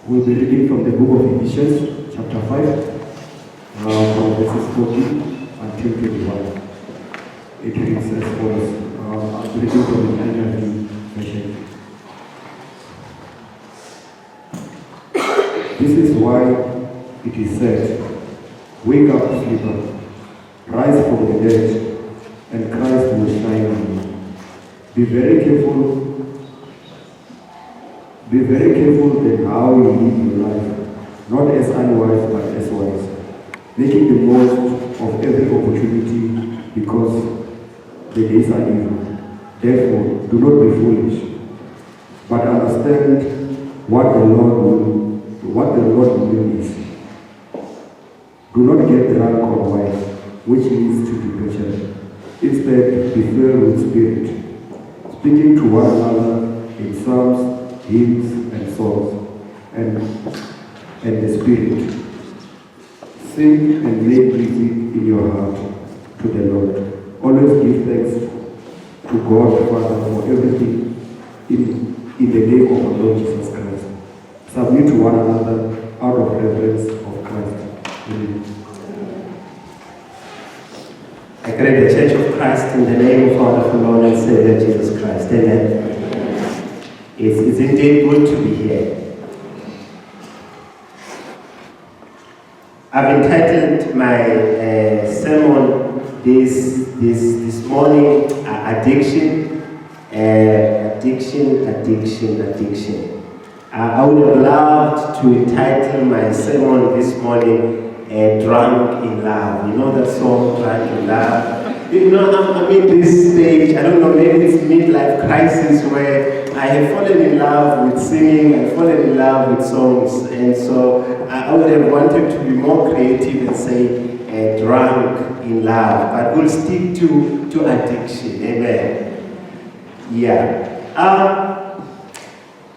We'll be reading from the book of Ephesians, chapter 5, from verses 14 until 21. It reads as follows. I'll be reading from the NIV version. This is why it is said, "Wake up, sleeper, rise from the dead, and Christ will shine on you." Be very careful then how you live your life, not as unwise but as wise, making the most of every opportunity because the days are evil. Therefore, do not be foolish, but understand what the Lord will is. Do not get drunk on wine, which leads to debauchery. Instead, be filled with spirit, speaking to one another in psalms, hymns, and songs, and the Spirit. Sing and make music in your heart to the Lord. Always give thanks to God Father for everything in the name of our Lord Jesus Christ. Submit to one another out of reverence of Christ. Amen. I greet the Church of Christ in the name of our wonderful Lord and Savior Jesus Christ. Amen. It's indeed good to be here. I've entitled my sermon this morning, Addiction. Addiction. I would have loved to entitle my sermon this morning, Drunk in Love. You know that song, Drunk in Love? You know, I'm in this stage, I don't know, maybe it's midlife crisis where I have fallen in love with singing and fallen in love with songs. And so I would have wanted to be more creative and say drunk in love. But we'll stick to addiction. Amen. Yeah.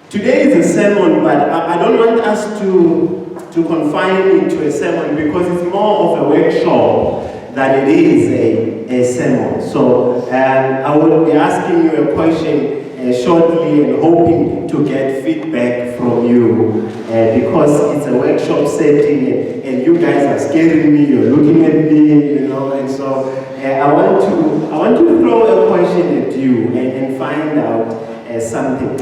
Today is a sermon, but I don't want us to confine it to a sermon because it's more of a workshop than it is a sermon. So I will be asking you a question shortly and hoping to get feedback from you because it's a workshop setting and you guys are scaring me, you're looking at me, you know, and so I want to throw a question at you and find out something.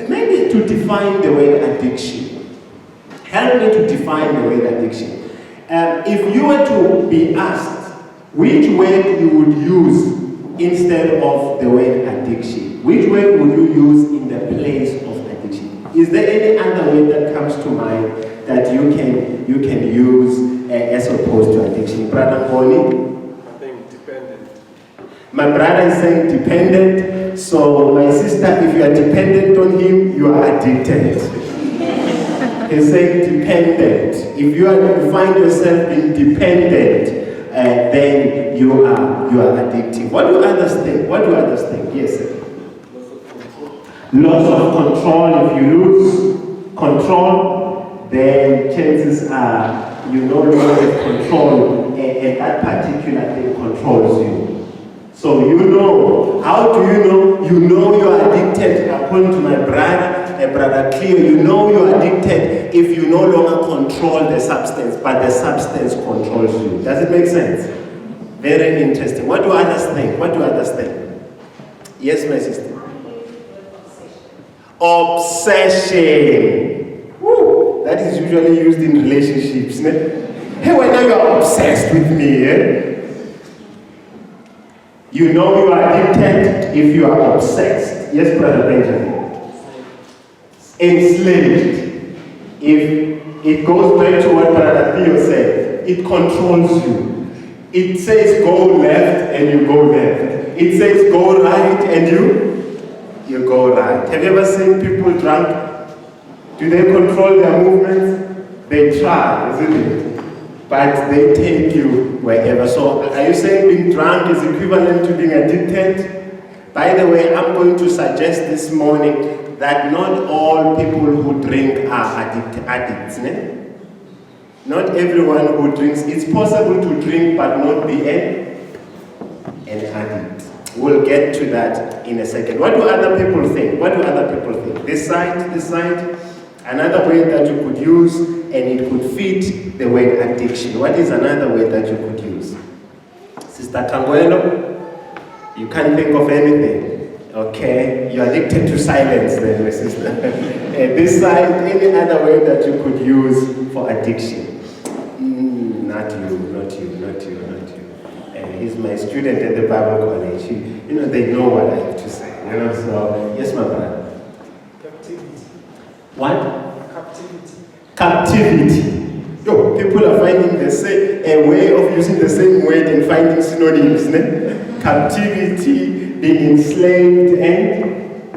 Maybe to define the word addiction. Help me to define the word addiction. If you were to be asked which word you would use instead of the word addiction, which word would you use in the place of addiction? Is there any other word that comes to mind that you can use as opposed to addiction? Brother Bonnie? I think dependent. My brother is saying dependent. So my sister, if you are dependent on him, you are addicted. He's saying dependent. If you find yourself being dependent, then you are addictive. What do others think? Yes, sir. Loss of control. If you lose control, then chances are you no longer have control, and that particular thing controls you. So you know, how do you know? You know you are addicted, according to my brother Cleo, you know you are addicted if you no longer control the substance, but the substance controls you. Does it make sense? Very interesting. What do others think? Yes, my sister. Obsession. Woo. That is usually used in relationships. Hey, when you are obsessed with me, you know you are addicted if you are obsessed. Yes, Brother Benjamin. Enslaved. If it goes back to what Brother Theo said, it controls you. It says go left and you go left. It says go right and you go right. Have you ever seen people drunk? Do they control their movements? They try, isn't it? But they take you wherever. So are you saying being drunk is equivalent to being addicted? By the way, I'm going to suggest this morning that not all people who drink are addicts. Not everyone who drinks. It's possible to drink but not be an addict. We'll get to that in a second. What do other people think? This side? Another word that you could use, and it could fit the word addiction. What is another word that you could use? Sister Tanguelo, you can't think of anything. Okay, you're addicted to silence then, my sister. This side, any other word that you could use for addiction? Not you. He's my student at the Bible college. They know what I have to say. So yes, my brother. Captivity. What? Captivity. Captivity. Yo, people are finding a way of using the same word and finding synonyms. Ne? Captivity, being enslaved and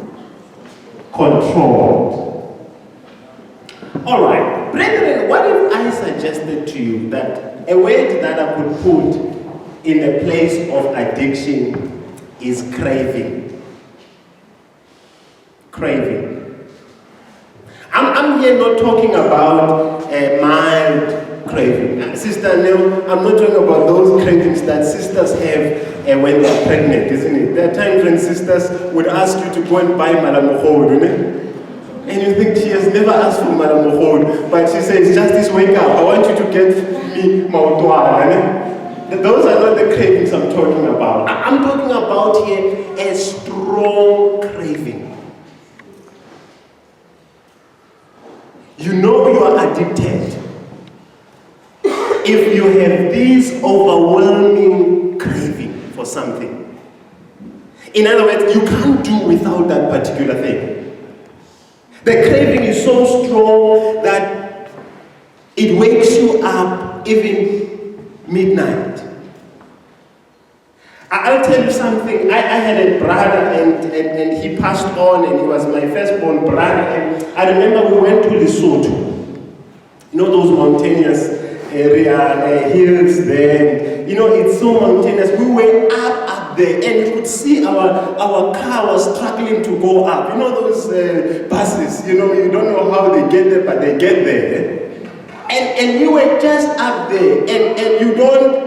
controlled. All right, brethren, what if I suggested to you that a word that I could put in the place of addiction is craving? Craving. I'm here not talking about a mild craving. Sister Neil, I'm not talking about those cravings that sisters have when they're pregnant, isn't it? There are times when sisters would ask you to go and buy malamukhod, and you think she has never asked for malamukhod, but she says, Justice, wake up, I want you to get me mautwana. Those are not the cravings I'm talking about. I'm talking about here a strong craving. You know you are addicted if you have this overwhelming craving for something. In other words, you can't do without that particular thing. The craving is so strong that it wakes you up even midnight. I'll tell you something. I had a brother and he passed on, and he was my firstborn brother. And I remember we went to Lesotho. Those mountainous area, hills there. It's so mountainous. We were up there, and you could see our car was struggling to go up. Those buses, you don't know how they get there, but they get there. And we were just up there, and you don't...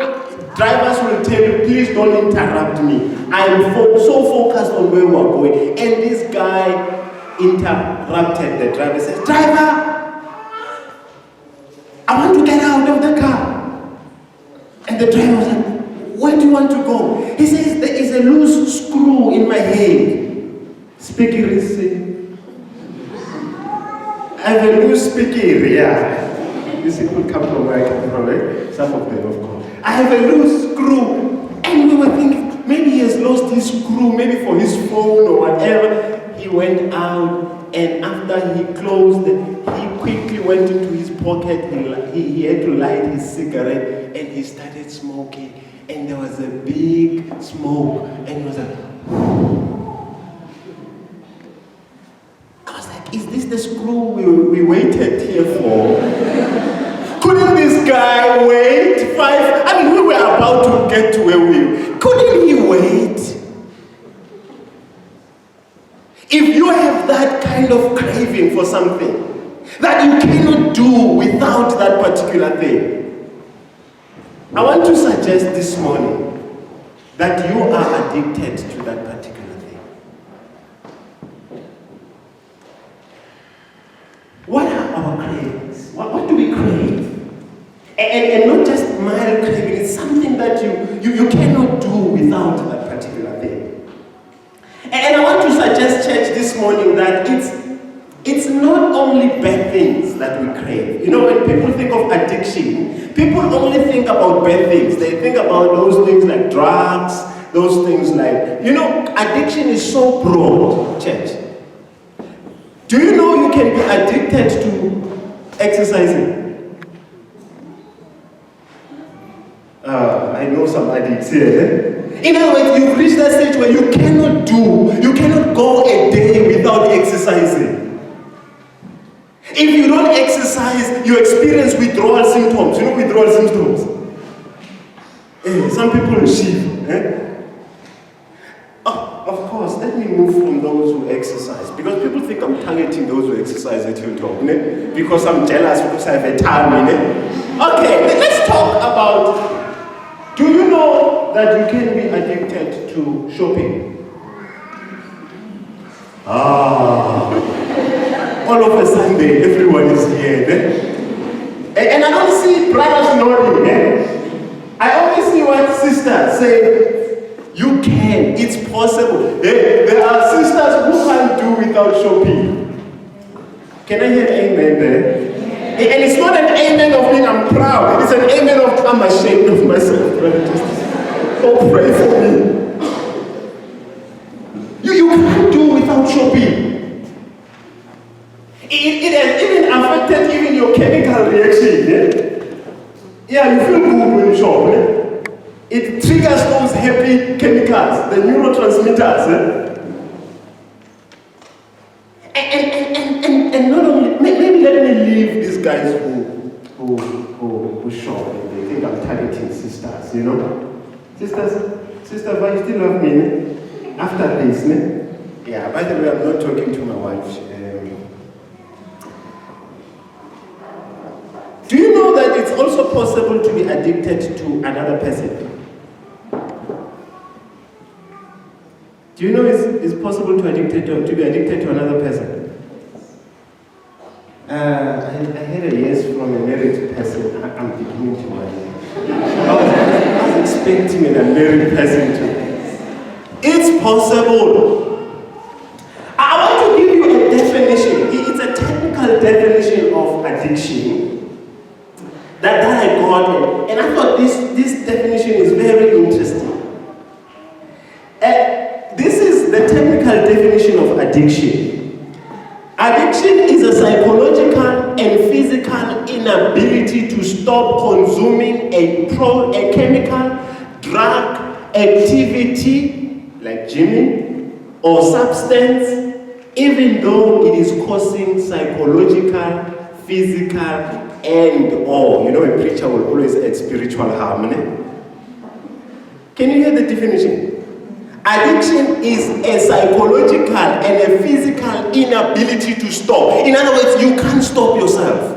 Drivers will tell you, please don't interrupt me. I'm so focused on where we're going. And this guy interrupted the driver, says, driver, I want to get out of the car. And the driver was like, where do you want to go? He says, there is a loose screw in my head. Speaker is saying, I have a loose speaker, yeah. These people come from where I come from, right? Some of them, of course. I have a loose screw. And we were thinking, maybe he has lost his screw, maybe for his phone or whatever. He went out, and after he closed, he quickly went into his pocket. He had to light his cigarette, and he started smoking. And there was a big smoke, and he was like, I was like, is this the screw we waited here for? Couldn't this guy wait we were about to get to where couldn't he wait? If you have that kind of craving for something that you cannot do without that particular thing, I want to suggest this morning that you are addicted to that particular thing. What are our cravings? What do we crave? And not just mild craving, it's something that you cannot do without that particular thing. And I want to suggest, church, this morning that it's not only bad things that we crave. When people think of addiction, people only think about bad things. They think about those things like drugs, those things like, addiction is so broad, church. Do you know you can be addicted to exercising? I know some addicts here. In other words, you've reached that stage where you cannot go a day without exercising. If you don't exercise, you experience withdrawal symptoms. Withdrawal symptoms? Some people will shiver. Of course, let me move from those who exercise. Because people think I'm targeting those who exercise at Hilltop. Because I'm jealous because I have a time. Okay, let's talk about... Do you know that you can be addicted to shopping? all of a Sunday, everyone is here. And I don't see brothers nodding. I only see one sister say, you can, it's possible. There are sisters who can't do without shopping. Can I hear amen there? And it's not an amen of being I'm proud. It's an amen of I'm ashamed of myself, brother Justice. Oh, pray for me. You can't do without shopping. It has even affected even your chemical reaction. Yeah, you feel good when you shop. It triggers those happy chemicals, the neurotransmitters. And not only, maybe let me leave these guys who shop and they think I'm targeting sisters, you know? Sisters, but you still love me, after this, Yeah, by the way, I'm not talking to my wife. Do you know that it's also possible to be addicted to another person? Do you know it's possible to be addicted to another person? I had a yes from a married person. I'm beginning to wonder. I was expecting a married person to. It's possible. I want to give you a definition. It's a technical definition of addiction that I got, and I thought this definition is very interesting. This is the technical definition of addiction. Addiction is a psychological and physical inability to stop consuming a chemical, drug, activity like gymming or substance, even though it is causing psychological, physical, and or. You know, a preacher will always add spiritual harm. Can you hear the definition? Addiction is a psychological and a physical inability to stop. In other words, you can't stop yourself.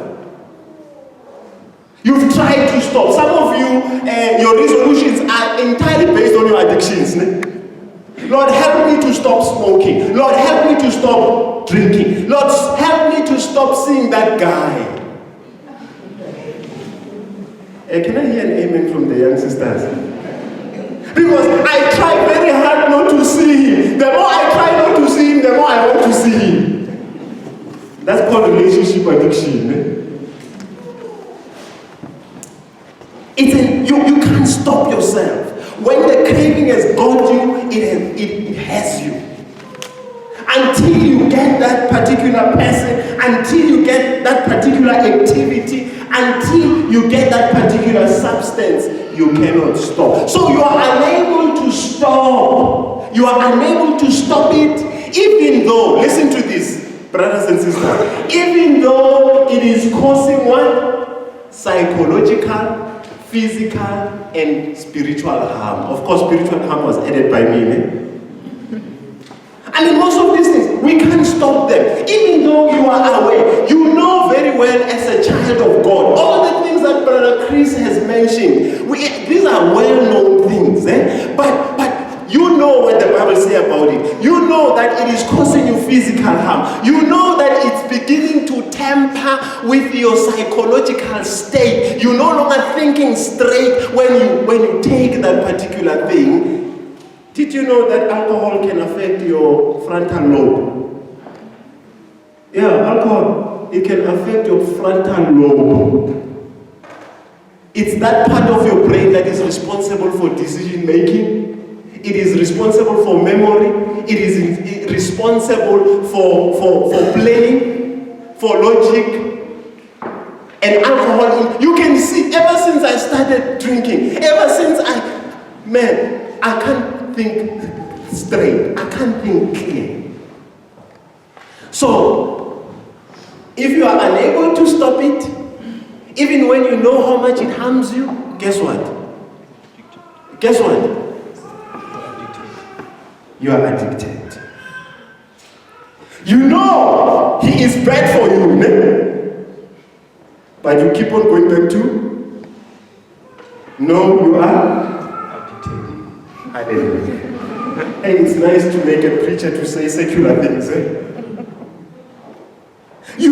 You've tried to stop. Some of you, your resolutions are entirely based on your addictions. Lord, help me to stop smoking. Lord, help me to stop drinking. Lord, help me to stop seeing that guy. Can I hear an amen from the young sisters? Because I try very hard not to see him. The more I try not to see him, the more I want to see him. That's called relationship addiction. You can't stop yourself. When the craving has got you, it has you. Until you get that particular person, until you get that particular activity, until you get that particular substance, you cannot stop. So you are unable to stop. You are unable to stop it, even though, listen to this, brothers and sisters, even though it is causing what? Psychological, physical, and spiritual harm. Of course, spiritual harm was added by me. And in most of these things, we can't stop them. Even though you are aware, you know very well as a child of God, all the things that Brother Chris has mentioned, these are well-known things. But you know what the Bible says about it. You know that it is causing you physical harm. You know that it's beginning to tamper with your psychological state. You're no longer thinking straight when you take that particular thing. Did you know that alcohol can affect your frontal lobe? Yeah, alcohol, it can affect your frontal lobe. It's that part of your brain that is responsible for decision making. It is responsible for memory. It is responsible for planning, for logic. And alcohol, you can see, ever since I started drinking, ever since I can't think straight. I can't think clear. So, if you are unable to stop it, even when you know how much it harms you, guess what? Guess what? You are addicted. You know he is bad for you, but you keep on going back to? No, you are addicted. Hallelujah. And it's nice to make a preacher to say secular things.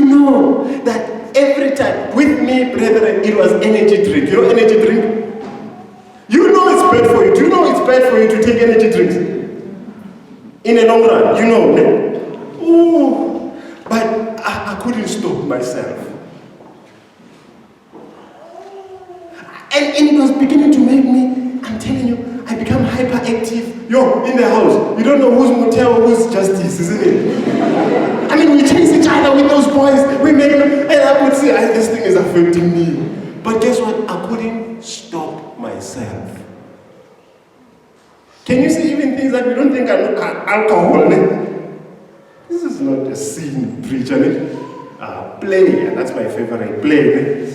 know that every time, with me, brethren, it was energy drink. You know energy drink? You know it's bad for you. Do you know it's bad for you to take energy drinks? In the long run, you know. Ooh, but I couldn't stop myself. And it was beginning to make me, I'm telling you, I become hyperactive. Yo, in the house, you don't know who's Motel, who's Justice, isn't it? I mean, we chase each other with those boys, we make them, and I would say, this thing is affecting me. But guess what? I couldn't stop myself. Can you see even things that we don't think are alcohol? This is not a sin, preacher. Play, that's my favorite, play.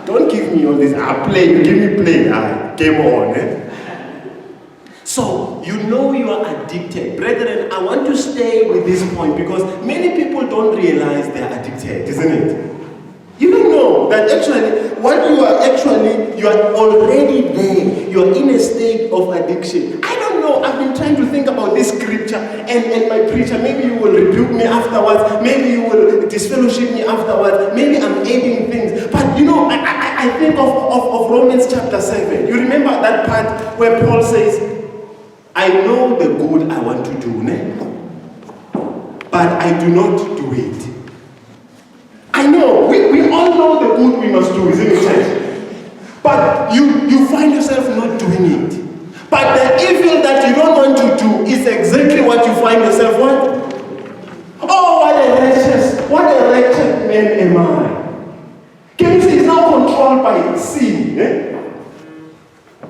Don't give me all this, play, give me play, game on. So, you know you are addicted. Brethren, I want to stay with this point because many people don't realize they are addicted, isn't it? You don't know that actually, you are already there. You are in a state of addiction. I don't know, I've been trying to think about this scripture and my preacher, maybe you will rebuke me afterwards, maybe you will disfellowship me afterwards, maybe I'm adding things. But you know, I think of Romans chapter 7. You remember that part where Paul says, I know the good I want to do, but I do not do it. I know, we all know the good we must do, isn't it? But you find yourself not doing it. But the evil that you don't want to do is exactly what you find yourself what? Oh, what a wretched man am I. Can you see it's now controlled by sin?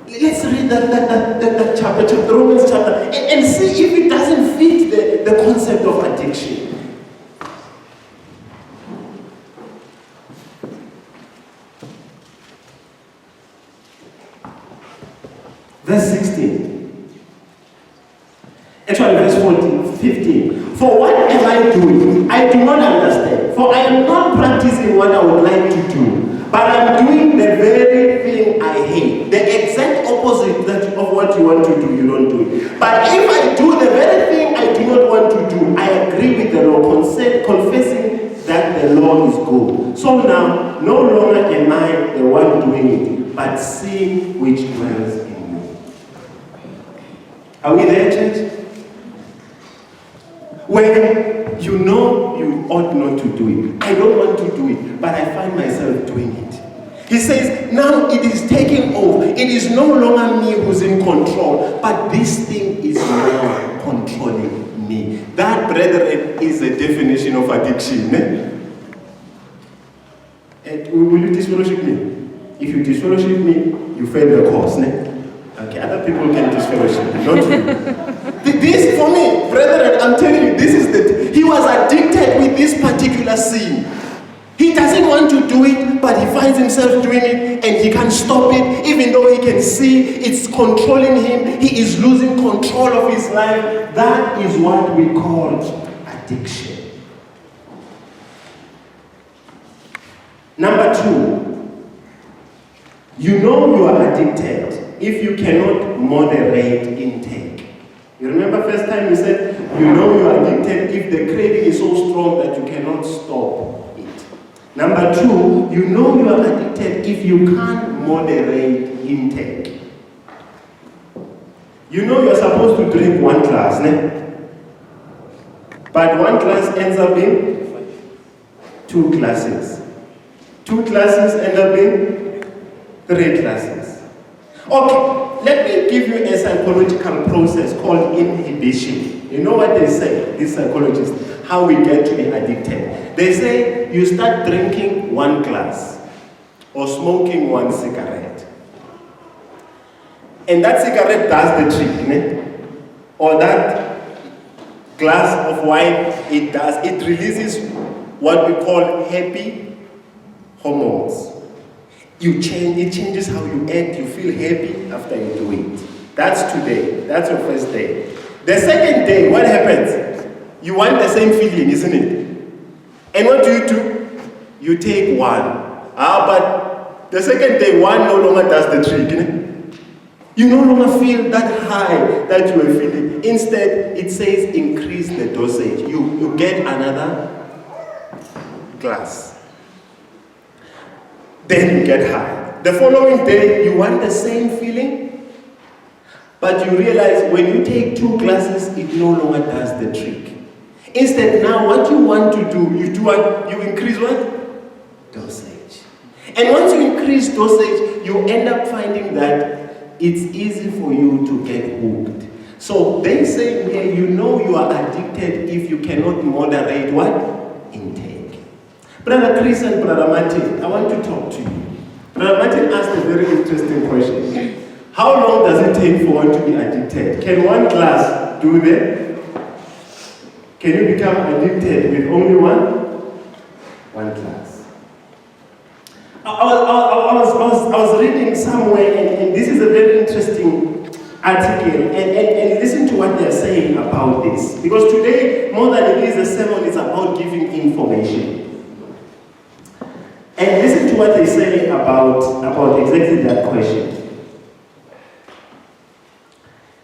Let's read that chapter, Romans chapter, and see if it doesn't fit the concept of addiction. Verse 16. Actually, verse 15. For what am I doing? I do not understand. For I am not practicing what I would like to do, but I'm doing the very thing I hate. The exact opposite of what you want to do, you don't do it. But if I do the very thing I do not want to do, I agree with the law, confessing that the law is good. So now, no longer am I the one doing it, but sin which dwells in me. Are we there, church? When you know you ought not to do it. I don't want to do it, but I find myself doing it. He says, now it is taking over. It is no longer me who's in control, but this thing is now controlling me. That, brethren, is a definition of addiction. Will you disfellowship me? If you disfellowship me, you fail the course. Okay, other people can disfellowship me, not you. This, for me, brethren, I'm telling you, this is he was addicted with this particular sin. He doesn't want to do it, but he finds himself doing it, and he can't stop it, even though he can see it's controlling him. He is losing control of his life. That is what we call addiction. Number 2, you know you are addicted if you cannot moderate intake. You remember first time you said, you know you are addicted if the craving is so strong that you cannot stop it. Number 2, you know you are addicted if you can't moderate intake. You know you're supposed to drink 1 glass, but 1 glass ends up being 2 glasses. 2 glasses end up being 3 glasses. Okay, let me give you a psychological process called inhibition. You know what they say, these psychologists, how we get to be addicted. They say you start drinking 1 glass or smoking 1 cigarette. And that cigarette does the trick, or that glass of wine, it releases what we call happy hormones. It changes how you act, you feel happy after you do it. That's today, that's your first day. The second day, what happens? You want the same feeling, isn't it? And what do? You take 1. But the second day, 1 no longer does the trick. You no longer feel that high that you were feeling. Instead, it says increase the dosage. You get another glass. Then you get high. The following day, you want the same feeling, but you realize when you take 2 glasses, it no longer does the trick. Instead, now what you want to do, you do what? You increase what? Dosage. And once you increase dosage, you end up finding that it's easy for you to get hooked. So they say here, you know you are addicted if you cannot moderate what? Intake. Brother Chris and Brother Martin, I want to talk to you. Brother Martin asked a very interesting question. How long does it take for one to be addicted? Can 1 glass do that? Can you become addicted with only one glass? I was reading somewhere, and this is a very interesting article, and listen to what they're saying about this. Because today, more than it is a sermon, it's about giving information. And listen to what they say about exactly that question.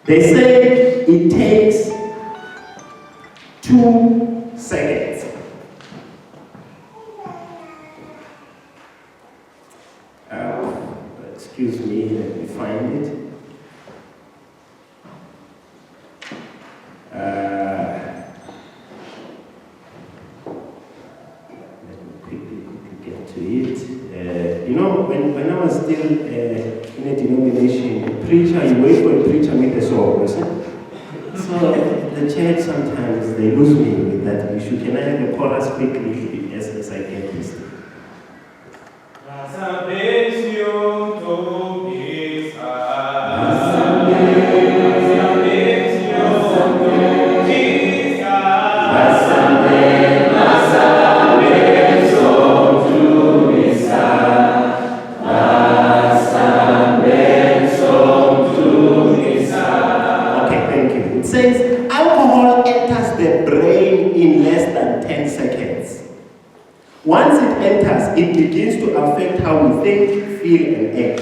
They say it takes 2 seconds. Excuse me, let me find it. Let me quickly get to it. You know, when I was still in a denomination, a preacher, you wait for a preacher with a sword, listen. So the church sometimes they lose me with that issue. Can I have a chorus quickly as I get this? Once it enters, it begins to affect how we think, feel, and act.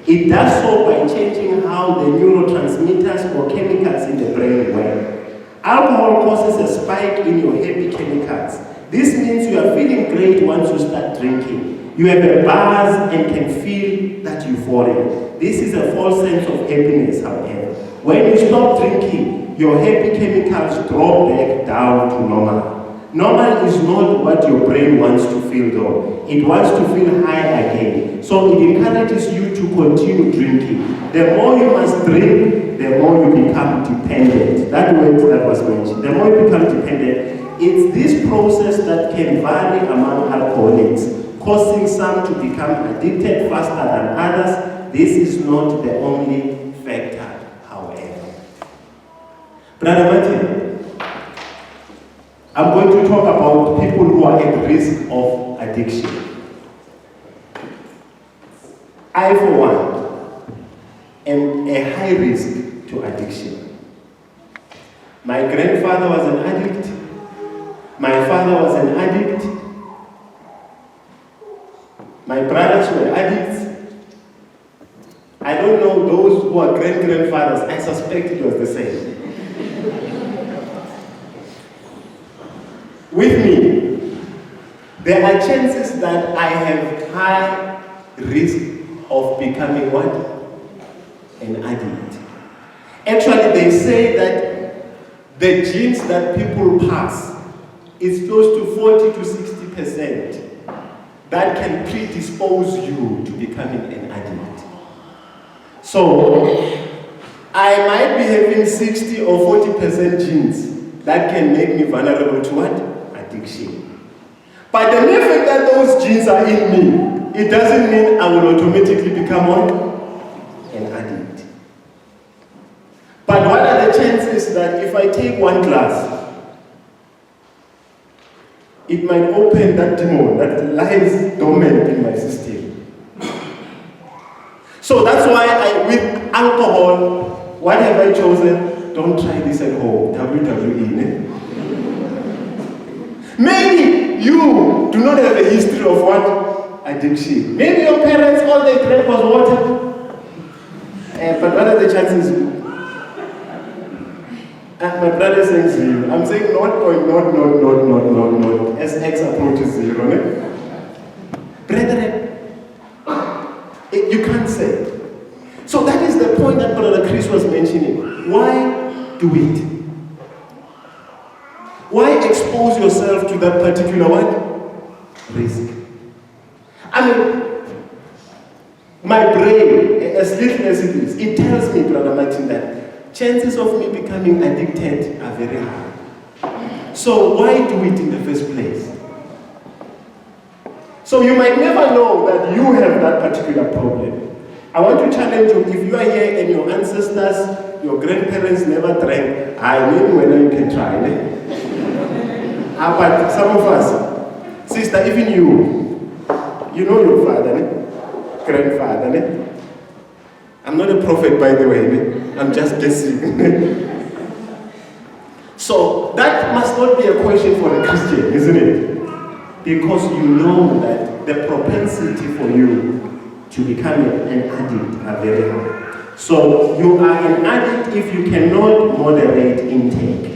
It does so by changing how the neurotransmitters or chemicals in the brain work. Alcohol causes a spike in your happy chemicals. This means you are feeling great once you start drinking. You have a buzz and can feel that euphoria. This is a false sense of happiness, however. When you stop drinking, your happy chemicals drop back down to normal. Normal is not what your brain wants to feel though. It wants to feel high again. So it encourages you to continue drinking. The more you must drink, the more you become dependent. That word that was mentioned. The more you become dependent, it's this process that can vary among alcoholics, causing some to become addicted faster than others. This is not the only factor, however. Brother Martin, I'm going to talk about people who are at risk of addiction. I, for one, am a high risk to addiction. My grandfather was an addict. My father was an addict. My brothers were addicts. I don't know those who are great-grandfathers. I suspect it was the same. With me, there are chances that I have high risk of becoming what? An addict. Actually, they say that the genes that people pass is close to 40 to 60% that can predispose you to becoming an addict. So, I might be having 60 or 40% genes that can make me vulnerable to what? Addiction. But the mere fact that those genes are in me, it doesn't mean I will automatically become what? An addict. But what are the chances that if I take 1 glass, it might open that demon that lies dormant in my system? So that's why with alcohol, what have I chosen? Don't try this at home. WWE. Maybe you do not have a history of what? Addiction. Maybe your parents, all they drank was water. But what are the chances? My brother is saying 0. I'm saying not, as x approaches 0. Ne? Brethren, you can't say. So that is the point that Brother Chris was mentioning. Why do it? Why expose yourself to that particular what? Risk. I mean, my brain, as little as it is, it tells me, Brother Martin, that chances of me becoming addicted are very high. So why do it in the first place? So you might never know that you have that particular problem. I want to challenge you, if you are here and your ancestors, your grandparents never drank, I mean whether you can try it. But some of us, sister, even you know your father, grandfather. I'm not a prophet, by the way, I'm just guessing. So that must not be a question for a Christian, isn't it? Because you know that the propensity for you to become an addict are very high. So you are an addict if you cannot moderate intake.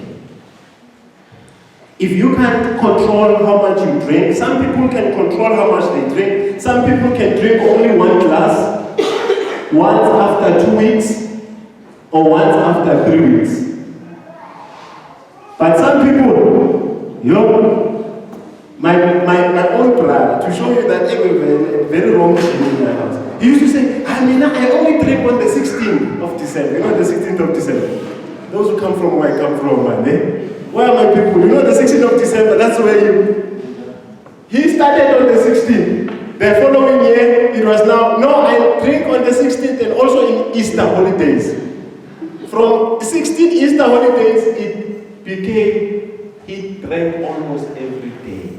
If you can't control how much you drink, some people can control how much they drink. Some people can drink only 1 glass, once after 2 weeks, or once after 3 weeks. But some people, my own brother, to show you that I have a very wrong thing in my house. He used to say, I only drink on the 16th of December. You know the 16th of December? Those who come from where I come from, man. Where are my people? You know the 16th of December, that's where you... He started on the 16th. The following year, it was now, no, I drink on the 16th and also in Easter holidays. From 16 Easter holidays, it became, he drank almost every day.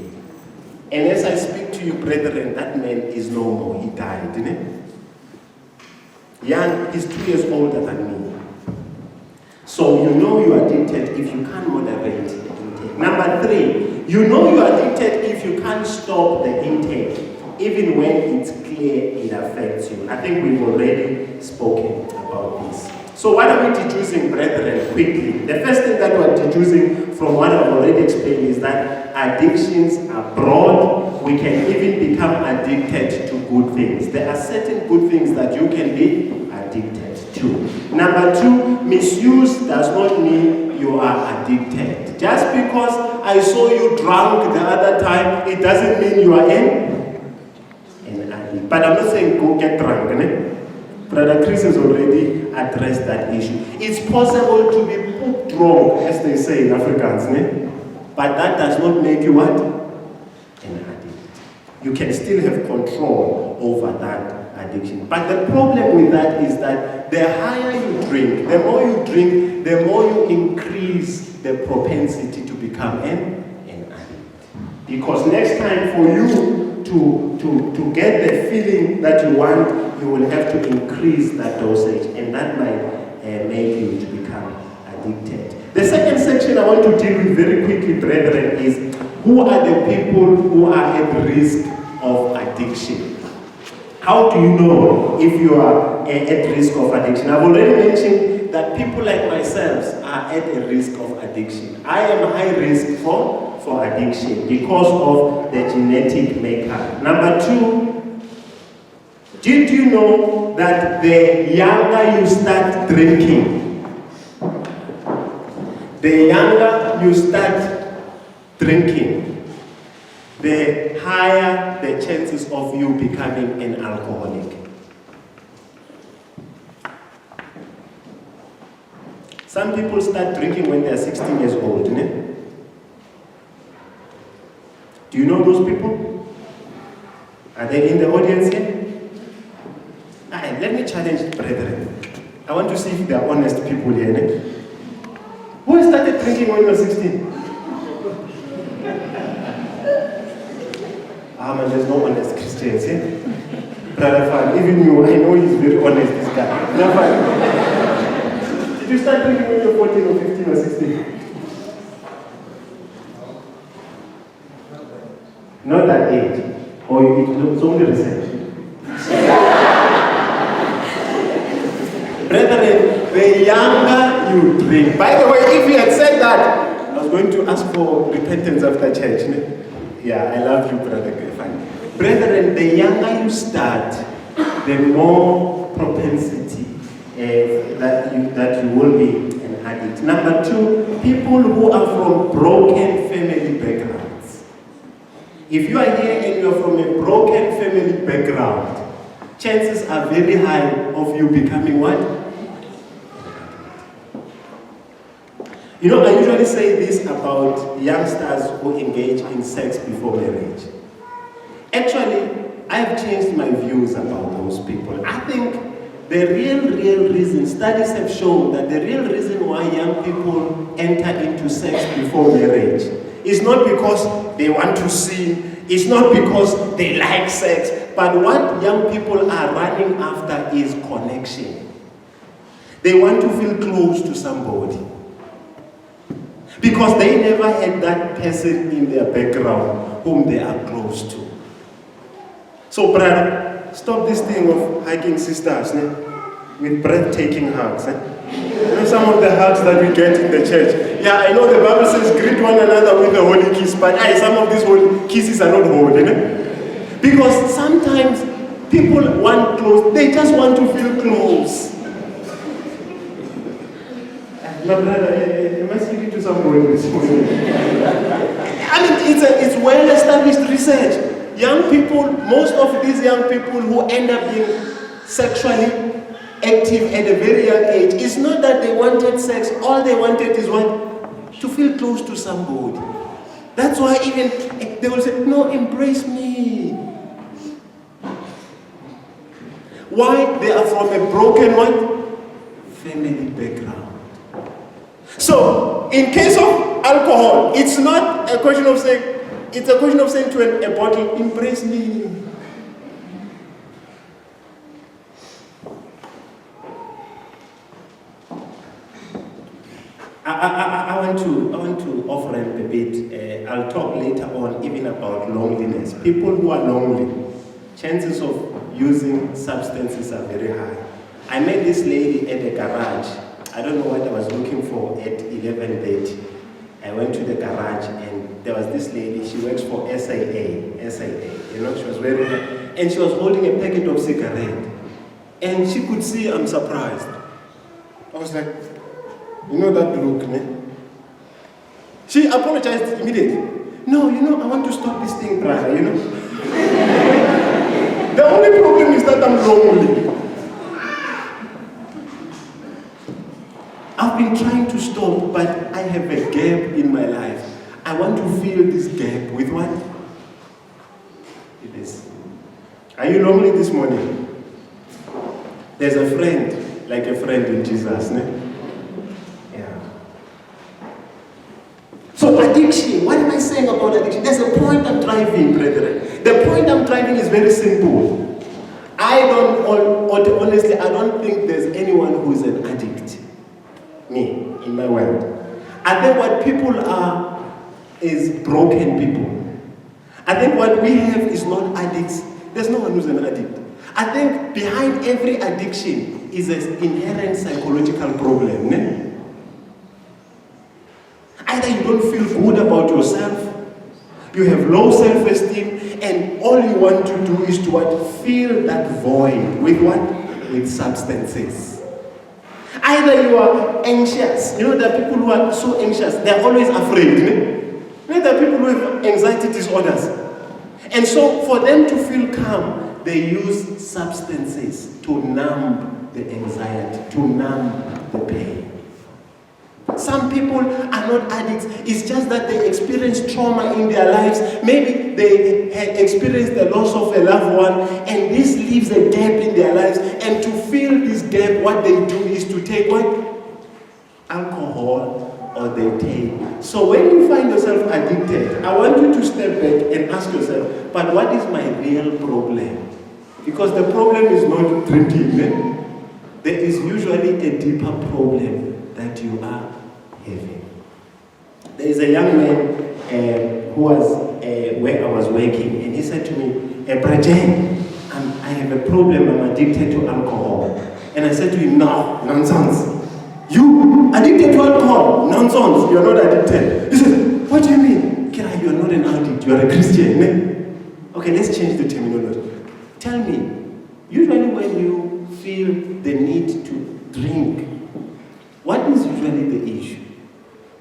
And as I speak to you, brethren, that man is no more. He died, didn't he? Young, he's 2 years older than me. So you know you are addicted if you can't moderate the intake. Number 3, you know you are addicted if you can't stop the intake, even when it's clear it affects you. I think we've already spoken about this. So what are we deducing, brethren, quickly? The first thing that we're deducing from what I've already explained is that addictions are broad. We can even become addicted to good things. There are certain good things that you can be addicted to. Number 2, misuse does not mean you are addicted. Just because I saw you drunk the other time, it doesn't mean you are an addict. But I'm not saying go get drunk, Brother Chris has already addressed that issue. It's possible to be put drunk, as they say in Afrikaans, but that does not make you what? An addict. You can still have control over that addiction. But the problem with that is that the higher you drink, the more you drink, the more you increase the propensity to become an addict. Because next time for you to get the feeling that you want, you will have to increase that dosage, and that might make you to become addicted. The second section I want to deal with very quickly, brethren, is who are the people who are at risk of addiction? How do you know if you are at risk of addiction? I've already mentioned that people like myself are at a risk of addiction. I am high risk for addiction because of the genetic makeup. Number 2, did you know that the younger you start drinking, the higher the chances of you becoming an alcoholic. Some people start drinking when they are 16 years old, isn't it? Do you know those people? Are they in the audience here? Let me challenge brethren. I want to see if they are honest people here. Who started drinking when you were 16? Man, there's no honest Christians here. Brother Fan, even you, I know he's very honest, this guy. Brother Fan, did you start drinking when you were 14 or 15 or 16? Not that age. Or it's only recent. Brethren, the younger you drink. By the way, if he had said that, I was going to ask for repentance after church. Yeah, I love you, Brother Griffin. Brethren, the younger you start, the more propensity that you will be an addict. Number two, people who are from broken family backgrounds. If you are here and you are from a broken family background, chances are very high of you becoming what? You know, I usually say this about youngsters who engage in sex before marriage. Actually, I've changed my views about those people. I think the real reason, studies have shown that the real reason why young people enter into sex before marriage is not because they want to sin, it's not because they like sex, but what young people are running after is connection. They want to feel close to somebody. Because they never had that person in their background whom they are close to. So, brother, stop this thing of hugging sisters with breathtaking hugs. You know some of the hugs that we get in the church. Yeah, I know the Bible says greet one another with a holy kiss, but some of these holy kisses are not holy. Because sometimes people want close, they just want to feel close. My brother, am I speaking to somebody this morning? I mean, it's well-established research. Young people, most of these young people who end up being sexually active at a very young age, it's not that they wanted sex, all they wanted is what? To feel close to somebody. That's why even they will say, no, embrace me. Why? They are from a broken what? Family background. So, in case of alcohol, it's not a question of saying, it's a question of saying to a bottle, embrace me. I want to offer a bit. I'll talk later on even about loneliness. People who are lonely, chances of using substances are very high. I met this lady at the garage. I don't know what I was looking for at 11:30. I went to the garage and there was this lady, she works for SAA, you know, she was wearing that, and she was holding a packet of cigarettes. And she could see I'm surprised. I was like, you know that look, man? She apologized immediately. No, I want to stop this thing, brother, The only problem is that I'm lonely. I've been trying to stop, but I have a gap in my life. I want to fill this gap with what? It is. Are you lonely this morning? There's a friend, like a friend in Jesus, Yeah. So addiction, what am I saying about addiction? There's a point I'm driving, brethren. The point I'm driving is very simple. Honestly, I don't think there's anyone who is an addict. Me, in my world. I think what people are is broken people. I think what we have is not addicts. There's no one who's an addict. I think behind every addiction is an inherent psychological problem. Either you don't feel good about yourself, you have low self-esteem, and all you want to do is to what? Fill that void with what? With substances. Either you are anxious. There are people who are so anxious, they're always afraid. There are people who have anxiety disorders. And so for them to feel calm, they use substances to numb the anxiety, to numb the pain. Some people are not addicts. It's just that they experience trauma in their lives. Maybe they had experienced the loss of a loved one, and this leaves a gap in their lives. And to fill this gap, what they do is to take what? Alcohol, or they take. So when you find yourself addicted, I want you to step back and ask yourself, but what is my real problem? Because the problem is not drinking. There is usually a deeper problem that you are having. There is a young man who was where I was working, and he said to me, Brajen, I have a problem, I'm addicted to alcohol. And I said to him, no, nonsense. You addicted to alcohol? Nonsense, you're not addicted. He says, what do you mean? Kira, you're not an addict, you're a Christian. Ne? Okay, let's change the terminology. Tell me, usually when you feel the need to drink, what is usually the issue?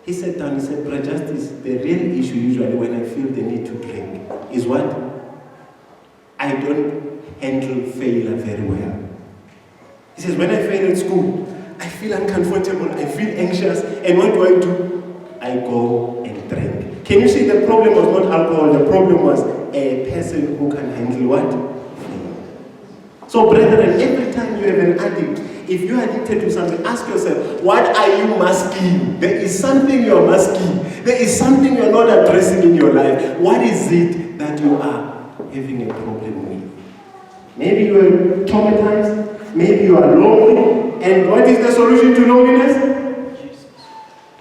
He sat down, he said, Brother Justice, the real issue usually when I feel the need to drink is what? I don't handle failure very well. He says, when I fail at school, I feel uncomfortable, I feel anxious, and what do? I go and drink. Can you see the problem was not alcohol, the problem was a person who can handle what? So brethren, every time you have an addict, if you're addicted to something, ask yourself, what are you masking? There is something you're masking. There is something you're not addressing in your life. What is it that you are having a problem with? Maybe you are traumatized, maybe you are lonely, and what is the solution to loneliness?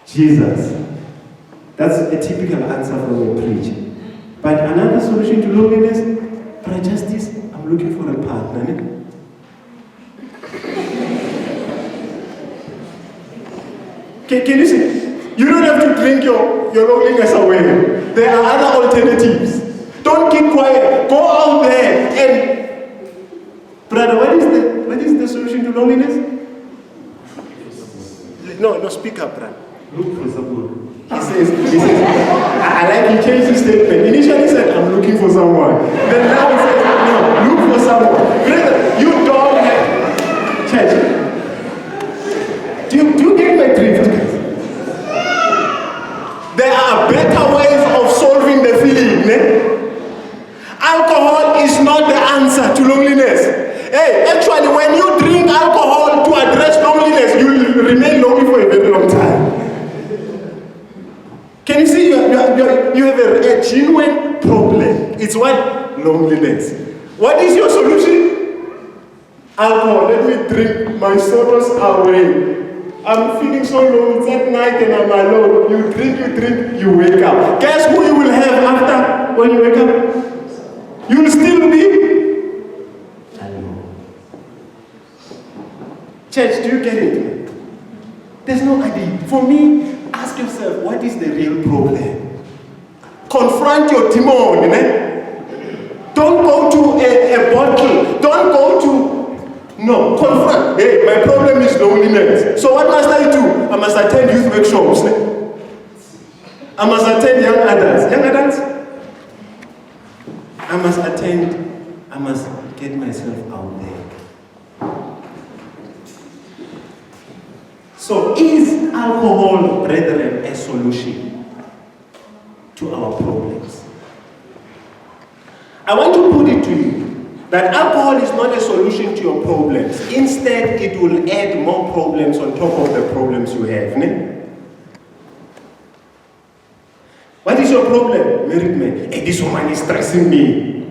Jesus. That's a typical answer from a preacher. But another solution to loneliness, Brother Justice, I'm looking for a partner. Can you see? You don't have to drink your loneliness away. There are other alternatives. Don't keep quiet. Go out there and... Brother, what is the solution to loneliness? No, speak up, brother. Look for someone. He says, I like he changed his statement. Initially he said, I'm looking for someone. Then now he says, no, look for someone. Brother, you don't have... Church. Do you get my drift, guys? There are better ways of solving the feeling. Alcohol is not the answer to loneliness. Hey, actually, when you drink alcohol to address loneliness, you will remain lonely for a very long time. Can you see you have a genuine problem? It's what? Loneliness. What is your solution? Alcohol. Let me drink my sorrows away. I'm feeling so low, it's at night and I'm alone. You drink, you wake up. Guess who you will have after when you wake up? You will still be alone. Church, do you get it? There's no idea. For me, ask yourself, what is the real problem? Confront your demon, Don't go to a bottle. Don't go to... No, confront. Hey, my problem is loneliness. So what must I do? I must attend youth workshops. I must attend young adults. Young adults? I must get myself out there. So is alcohol, brethren, a solution to our problems? I want to put it to you that alcohol is not a solution to your problems. Instead, it will add more problems on top of the problems you have. What is your problem, married man? Hey, this woman is stressing me.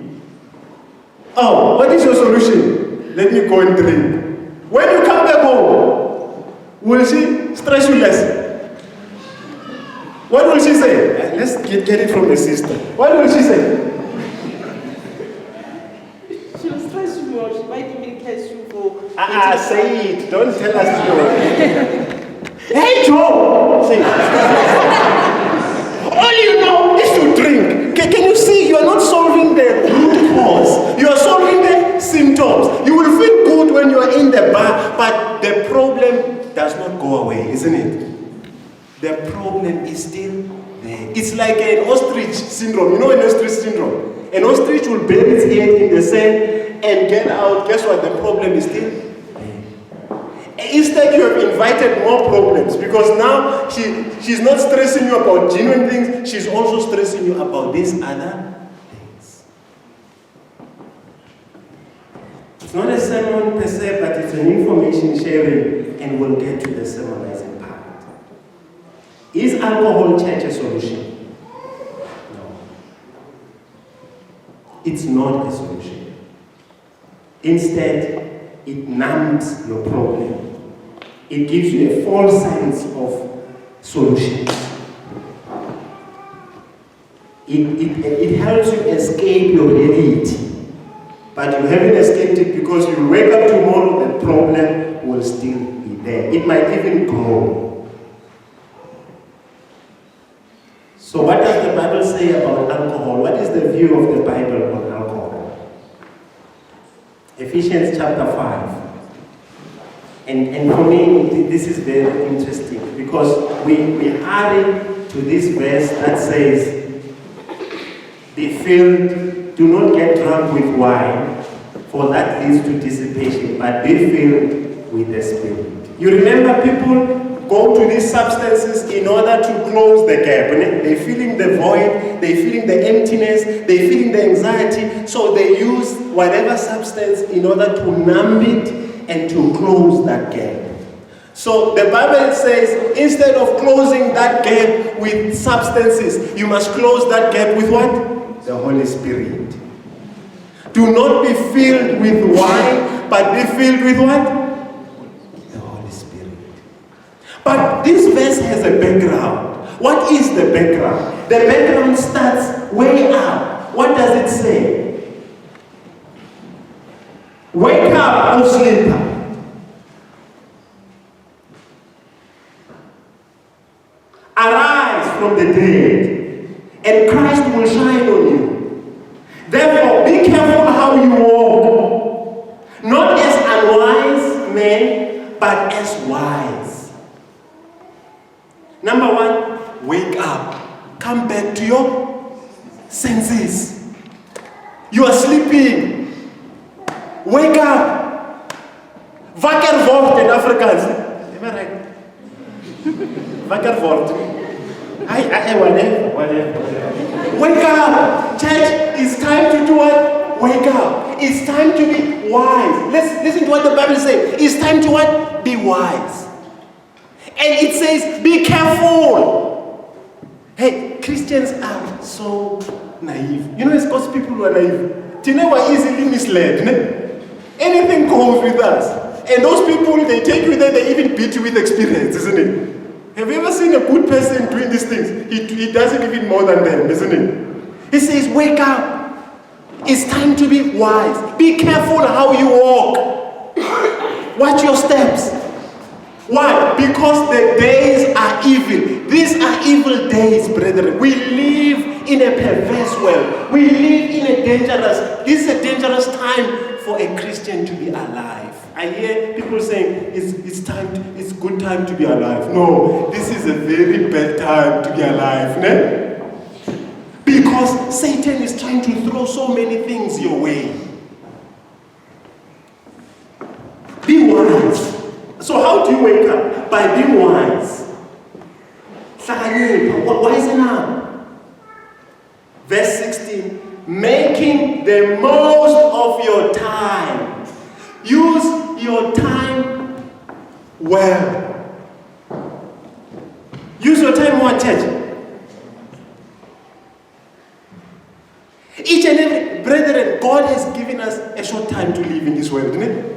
Oh, what is your solution? Let me go and drink. When you come back home, will she stress you less? What will she say? Let's get it from the sister. What will she say? She might even catch you for... say it. Don't tell us to. Hey, Joe! Say it. All you know is to drink. Can you see? You are not solving the root cause. You are solving the symptoms. You will feel good when you are in the bar, but the problem does not go away, isn't it? The problem is still there. It's like an ostrich syndrome. You know an ostrich syndrome? An ostrich will bury its head in the sand and get out. Guess what? The problem is still there. Instead, you have invited more problems because now she's not stressing you about genuine things. She's also stressing you about these other things. It's not a sermon per se, but it's an information sharing, and we'll get to the sermonizing part. Is alcohol, church, a solution? No. It's not a solution. Instead, it numbs your problem. It gives you a false sense of solutions. It helps you escape your reality. But you haven't escaped it because you wake up tomorrow, the problem will still be there. It might even grow. So what does the Bible say about alcohol? What is the view of the Bible on alcohol? Ephesians chapter 5. And for me, this is very interesting because we hurry to this verse that says, be filled, do not get drunk with wine, for that leads to dissipation, but be filled with the Spirit. You remember people go to these substances in order to close the gap. They're feeling the void, they're feeling the emptiness, they're feeling the anxiety, so they use whatever substance in order to numb it and to close that gap. So the Bible says, instead of closing that gap with substances, you must close that gap with what? The Holy Spirit. Do not be filled with wine, but be filled with what? But this verse has a background. What is the background? The background starts way up. What does it say? Wake up, O sleeper. Arise from the dead, and Christ will shine on you. Therefore, be careful how you walk, not as unwise men, but as wise. Number one, wake up. Come back to your senses. You are sleeping. Wake up. Wakker word in Afrikaans. Am I right? Wakker word. Whatever. Wake up. Church, it's time to do what? Wake up. It's time to be wise. Let's listen to what the Bible says. It's time to what? Be wise. And it says, be careful. Hey, Christians are so naive. You know, it's because people who are naive. You know, we're easily misled. Anything goes with us. And those people, they take you there, they even beat you with experience, isn't it? Have you ever seen a good person doing these things? He does it even more than them, isn't it? He says, wake up. It's time to be wise. Be careful how you walk. Watch your steps. Why? Because the days are evil. These are evil days, brethren. We live in a perverse world. We live in a this is a dangerous time for a Christian to be alive. I hear people saying it's good time to be alive. No, this is a very bad time to be alive. Ne? Because Satan is trying to throw so many things your way. Be wise. So how do you wake up? By being wise. Wisen up. Verse 16. Making the most of your time. Use your time well. Use your time well, church. Each and every, brethren, God has given us a short time to live in this world, isn't it?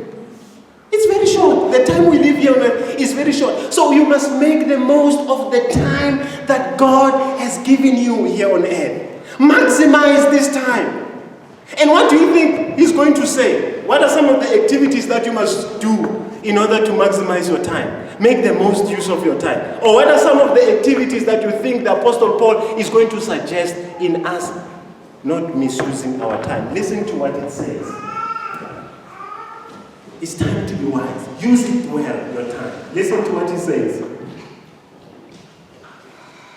It's very short. The time we live here on earth is very short. So you must make the most of the time that God has given you here on earth. Maximize this time. And what do you think He's going to say? What are some of the activities that you must do in order to maximize your time? Make the most use of your time. Or what are some of the activities that you think the Apostle Paul is going to suggest in us not misusing our time? Listen to what it says. It's time to be wise. Use it well, your time. Listen to what he says.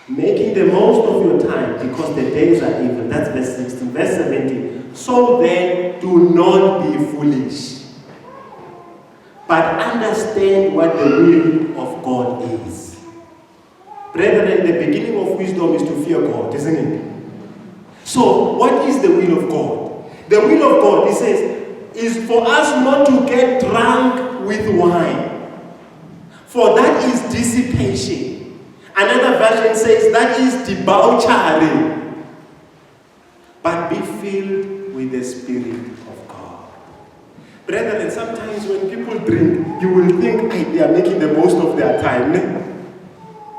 Making the most of your time because the days are evil. That's verse 16. Verse 17. So then, do not be foolish, but understand what the will of God is. Brethren, the beginning of wisdom is to fear God, isn't it? So, what is the will of God? The will of God, he says, is for us not to get drunk with wine, for that is dissipation. Another version says that is debauchery, but be filled with the Spirit of God. Brethren, sometimes when people drink, you will think they are making the most of their time.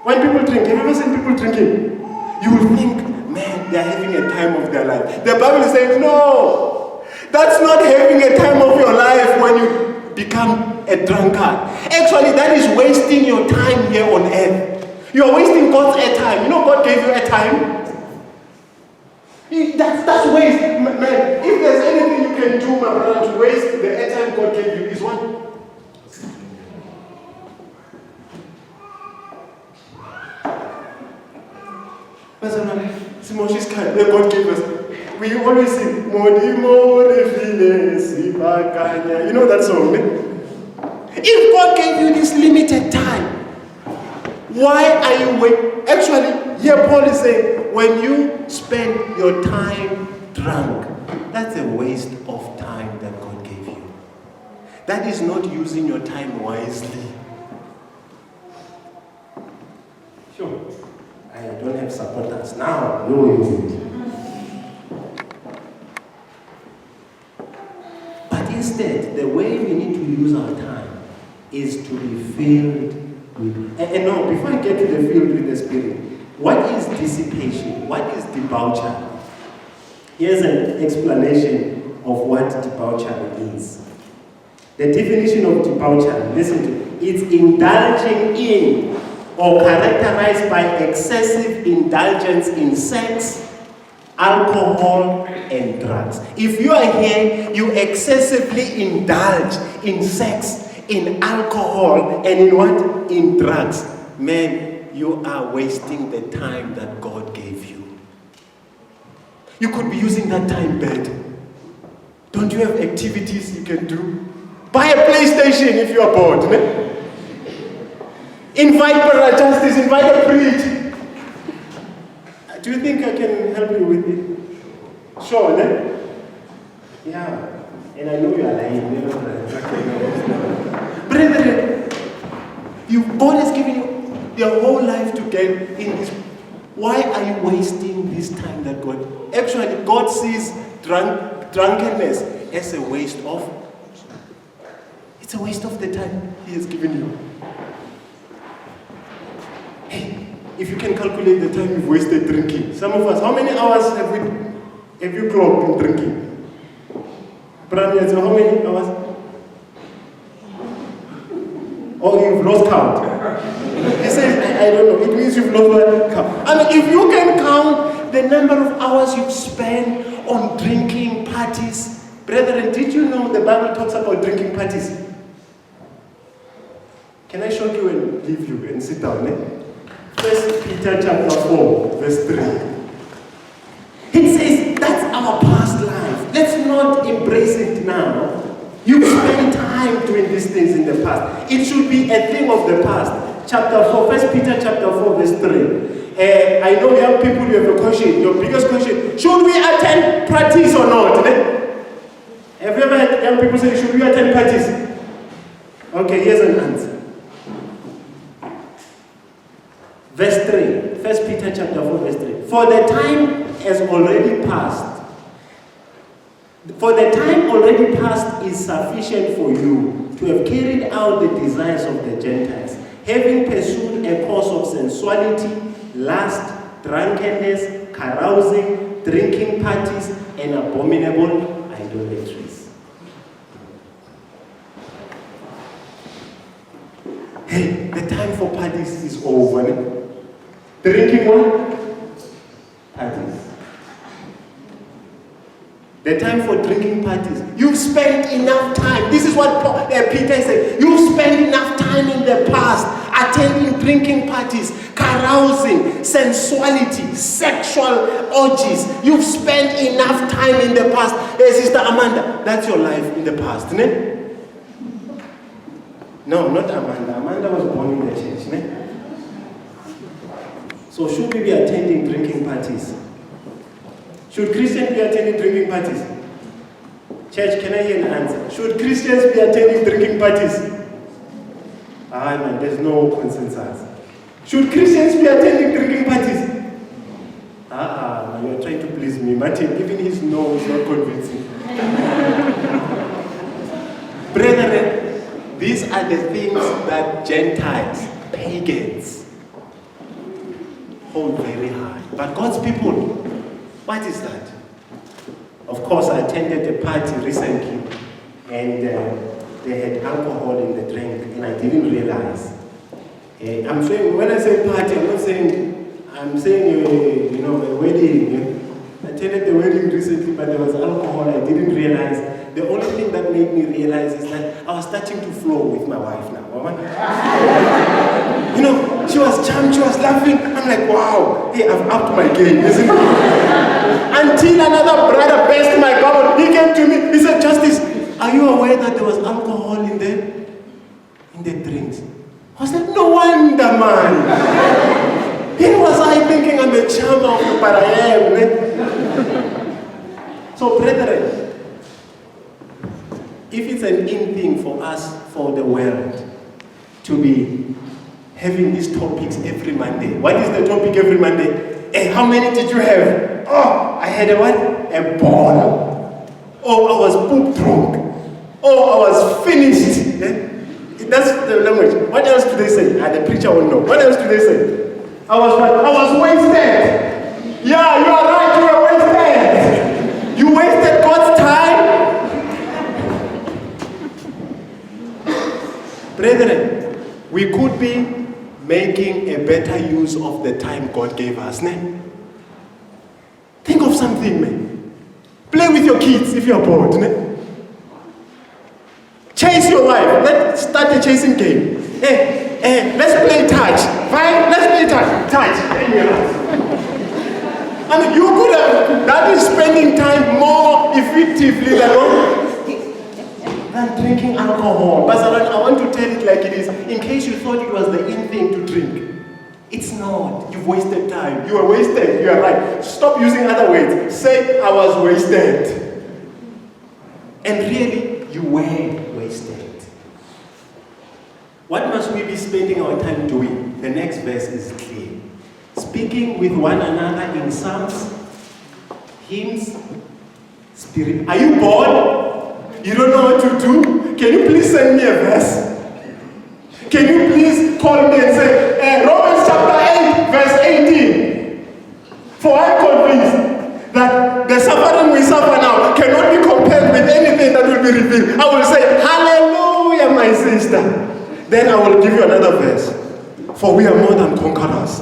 When people drink, have you ever seen people drinking? You will think, man, they are having a time of their life. The Bible is saying, no, that's not having a time of your life when you become a drunkard. Actually, that is wasting your time here on earth. You are wasting God's airtime. You know God gave you airtime? That's waste. Man, if there's anything you can do, my brother, to waste the airtime God gave you, is what? Simoshi's kind, God gave us. We always sing, Modimo refile sibakanya. You know that song, eh? If God gave you this limited time, why are you waiting? Actually, here Paul is saying, when you spend your time drunk, that's a waste of time that God gave you. That is not using your time wisely. Sure. I don't have supporters now. No. But instead, the way we need to use our time is to be filled with. And no, before I get to the filled with the Spirit, what is dissipation? What is debauchery? Here's an explanation of what debauchery is. The definition of debauchery, listen to it. It's indulging in or characterized by excessive indulgence in sex, alcohol, and drugs. If you are here, you excessively indulge in sex, in alcohol, and in what? In drugs. Man, you are wasting the time that God gave you. You could be using that time better. Don't you have activities you can do? Buy a PlayStation if you are bored. Ne? Invite Brother Justice, invite a preach. Do you think I can help you with it? Sure, ne? Yeah. And I know you are lying. Brethren, God has given you your whole life to get in this. Why are you wasting this time that God... Actually, God sees drunkenness as a waste of... It's a waste of the time He has given you. Hey, if you can calculate the time you've wasted drinking. Some of us, how many hours have you clocked in drinking? Brother, so how many hours? Or you've lost count? He says, I don't know. It means you've lost count. I mean, if you can count the number of hours you've spent on drinking parties. Brethren, did you know the Bible talks about drinking parties? Can I shock you and leave you and sit down? 1 Peter chapter 4, verse 3. It says, that's our past life. Let's not embrace it now. You spend time doing these things in the past. It should be a thing of the past. Chapter 4, 1 Peter chapter 4, verse 3. I know young people, you have a question. Your biggest question, should we attend parties or not? Have you ever had young people say, should we attend parties? Okay, here's an answer. Verse 3, 1 Peter chapter 4, verse 3. For the time has already passed. For the time already past is sufficient for you to have carried out the desires of the Gentiles, having pursued a course of sensuality, lust, drunkenness, carousing, drinking parties, and abominable idolatries. Hey, the time for parties is over. Drinking what? Parties. The time for drinking parties. You've spent enough time. This is what Peter said. You've spent enough time in the past attending drinking parties, carousing, sensuality, sexual orgies. You've spent enough time in the past. Hey, Sister Amanda, that's your life in the past, ne? No, not Amanda. Amanda was born in the church, ne? So should we be attending drinking parties? Should Christians be attending drinking parties? Church, can I hear an answer? Should Christians be attending drinking parties? Man, there's no consensus. Should Christians be attending drinking parties? You're trying to please me. Martin, even his no is not convincing. Brethren, these are the things that Gentiles, pagans, hold very high. But God's people, what is that? Of course, I attended a party recently, and they had alcohol in the drink, and I didn't realize. I'm saying, when I say party, I'm saying, you know, a wedding. I attended the wedding recently, but there was alcohol. I didn't realize. The only thing that made me realize is that I was starting to flow with my wife now. You know, she was charmed, she was laughing. I'm like, wow, hey, I've upped my game, isn't it? Until another brother burst my bubble. He came to me, he said, Justice, are you aware that there was alcohol in the drinks? I was like, no wonder, man. Here was I thinking I'm a charmer, but I am. So, brethren, if it's an in thing for us, for the world, to be having these topics every Monday. What is the topic every Monday? Hey, how many did you have? Oh, I had a what? A ball. Oh, I was poop drunk. Oh, I was finished. That's the language. What else do they say? The preacher won't know. What else do they say? I was wasted. Yeah, you are right, you were wasted. You wasted God's time. Brethren, we could be making a better use of the time God gave us. Ne? Think of something, man. Play with your kids if you're bored. Ne? Chase your wife. Let's start a chasing game. Hey, let's play touch. Fine? Let's play touch. I mean, you could have, that is spending time more effectively than drinking alcohol. But I want to tell it like it is, in case you thought it was the in thing to drink. It's not. You've wasted time. You are wasted. You are right. Stop using other words. Say, I was wasted. And really, you were wasted. What must we be spending our time doing? The next verse is clear. Speaking with one another in psalms, hymns, spirit. Are you bored? You don't know what to do? Can you please send me a verse? Can you please call me and say, Romans chapter 8, verse 18. For I'm convinced that the suffering we suffer now cannot be compared with anything that will be revealed. I will say, hallelujah, my sister. Then I will give you another verse. For we are more than conquerors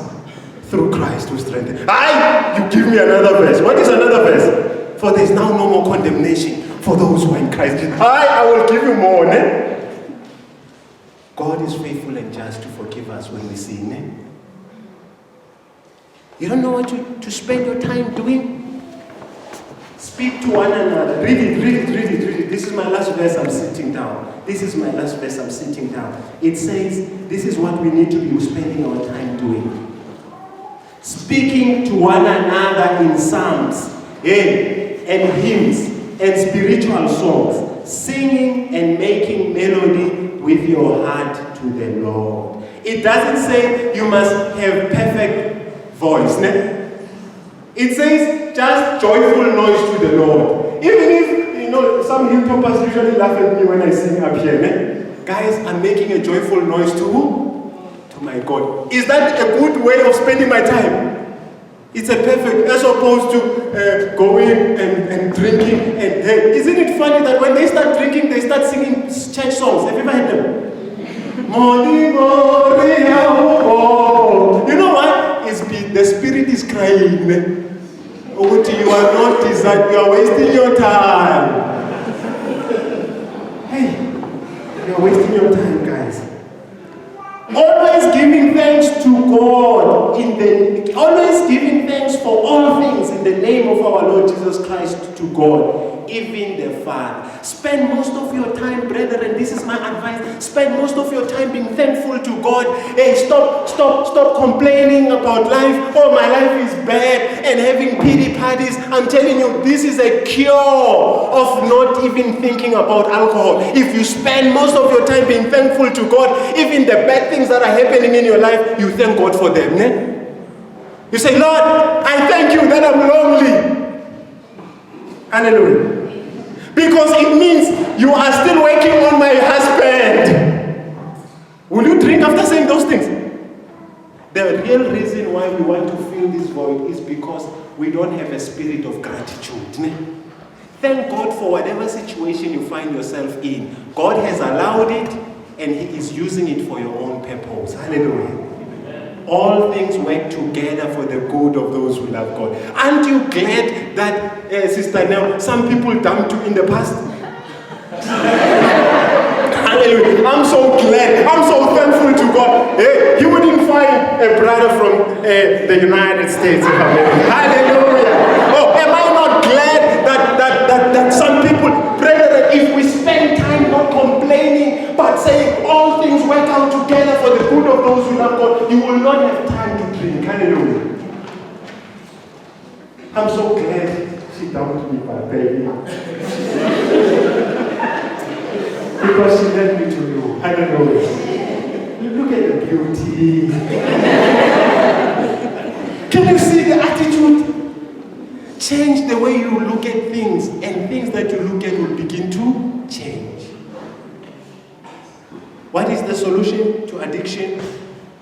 through Christ who strengthens. You give me another verse. What is another verse? For there is now no more condemnation for those who are in Christ Jesus. I will give you more. Ne? God is faithful and just to forgive us when we sin. Ne? You don't know what to spend your time doing? Speak to one another. Read it. This is my last verse, I'm sitting down. It says, this is what we need to be spending our time doing. Speaking to one another in psalms, and hymns, and spiritual songs, singing and making melody with your heart to the Lord. It doesn't say you must have perfect voice. Ne? It says just joyful noise to the Lord. Even if, some hilltoppers usually laugh at me when I sing up here. Ne? Guys, I'm making a joyful noise to who? To my God. Is that a good way of spending my time? It's a perfect, as opposed to going and drinking. And hey, isn't it funny that when they start drinking, they start singing church songs? Have you ever heard them? You know what? The spirit is crying. Oh, you are not designed. You are wasting your time. Hey, you are wasting your time, guys. Always giving thanks to God always giving thanks for all things in the name of our Lord Jesus Christ to God, even the Father. Spend most of your time, brethren, this is my advice, spend most of your time being thankful to God. Hey, stop complaining about life. Oh, my life is bad, and having pity parties. I'm telling you, this is a cure of not even thinking about alcohol. If you spend most of your time being thankful to God, even the bad things that are happening in your life, you thank God for them. Ne? You say, Lord, I thank you that I'm lonely. Hallelujah. Because it means you are still working on my husband. Will you drink after saying those things? The real reason why we want to fill this void is because we don't have a spirit of gratitude. Thank God for whatever situation you find yourself in. God has allowed it, and He is using it for your own purpose. Hallelujah. All things work together for the good of those who love God. Aren't you glad that, Sister Nell, some people dumped you in the past? Hallelujah. I'm so glad. I'm so thankful to God. Hey, you wouldn't find a brother from the United States of America. Hallelujah. Oh, am I not glad that some people, brethren, if we spend time not complaining, but saying all things work out together for the good of those who love God, you will not have time to drink. Hallelujah. I'm so glad she dumped me, my baby. Because she led me to you. Hallelujah. You look at the beauty. Can you see the attitude? Change the way you look at things, and things that you look at will begin to change. What is the solution to addiction?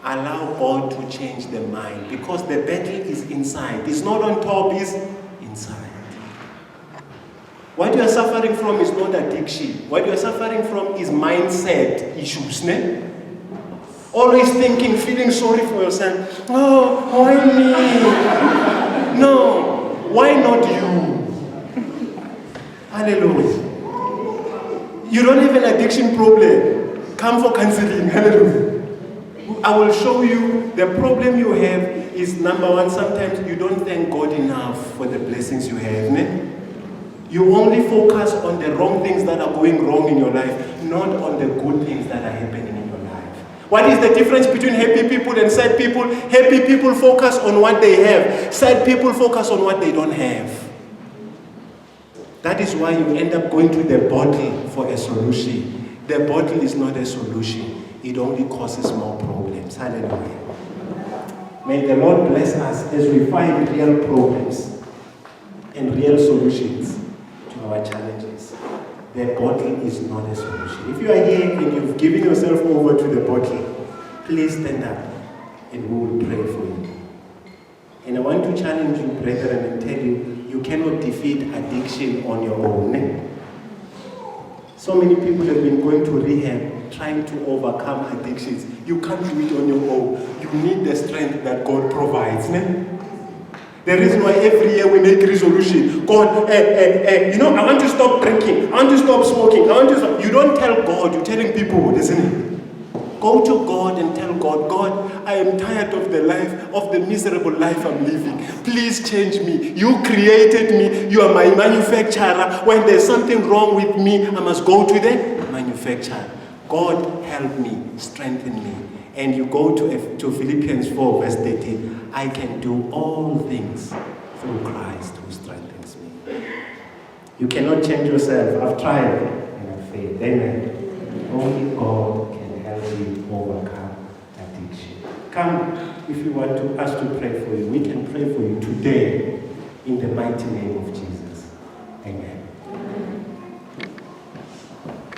Allow God to change the mind, because the battle is inside. It's not on top, it's inside. What you are suffering from is not addiction. What you are suffering from is mindset issues. Ne? Always thinking, feeling sorry for yourself. Oh, why me? No, why not you? Hallelujah. You don't have an addiction problem. Come for counseling. Hallelujah. I will show you the problem you have is, number one, sometimes you don't thank God enough for the blessings you have. Ne? You only focus on the wrong things that are going wrong in your life, not on the good things that are happening in your life. What is the difference between happy people and sad people? Happy people focus on what they have. Sad people focus on what they don't have. That is why you end up going to the bottle for a solution. The bottle is not a solution. It only causes more problems. Hallelujah. May the Lord bless us as we find real problems and real solutions to our challenges. The bottle is not a solution. If you are here and you've given yourself over to the bottle, please stand up and we will pray for you. And I want to challenge you, brethren, and tell you, you cannot defeat addiction on your own. So many people have been going to rehab trying to overcome addictions. You can't do it on your own. You need the strength that God provides. The reason why every year we make resolution, God, I want to stop drinking, I want to stop smoking, I want to stop. You don't tell God, you're telling people, listen. Go to God and tell God, God, I am tired of the life, of the miserable life I'm living. Please change me. You created me. You are my manufacturer. When there's something wrong with me, I must go to the manufacturer. God, help me, strengthen me. And you go to Philippians 4, verse 13. I can do all things through Christ who strengthens me. You cannot change yourself. I've tried and I've failed. Amen. Only God can help you overcome addiction. Come, if you want us to pray for you, we can pray for you today in the mighty name of Jesus.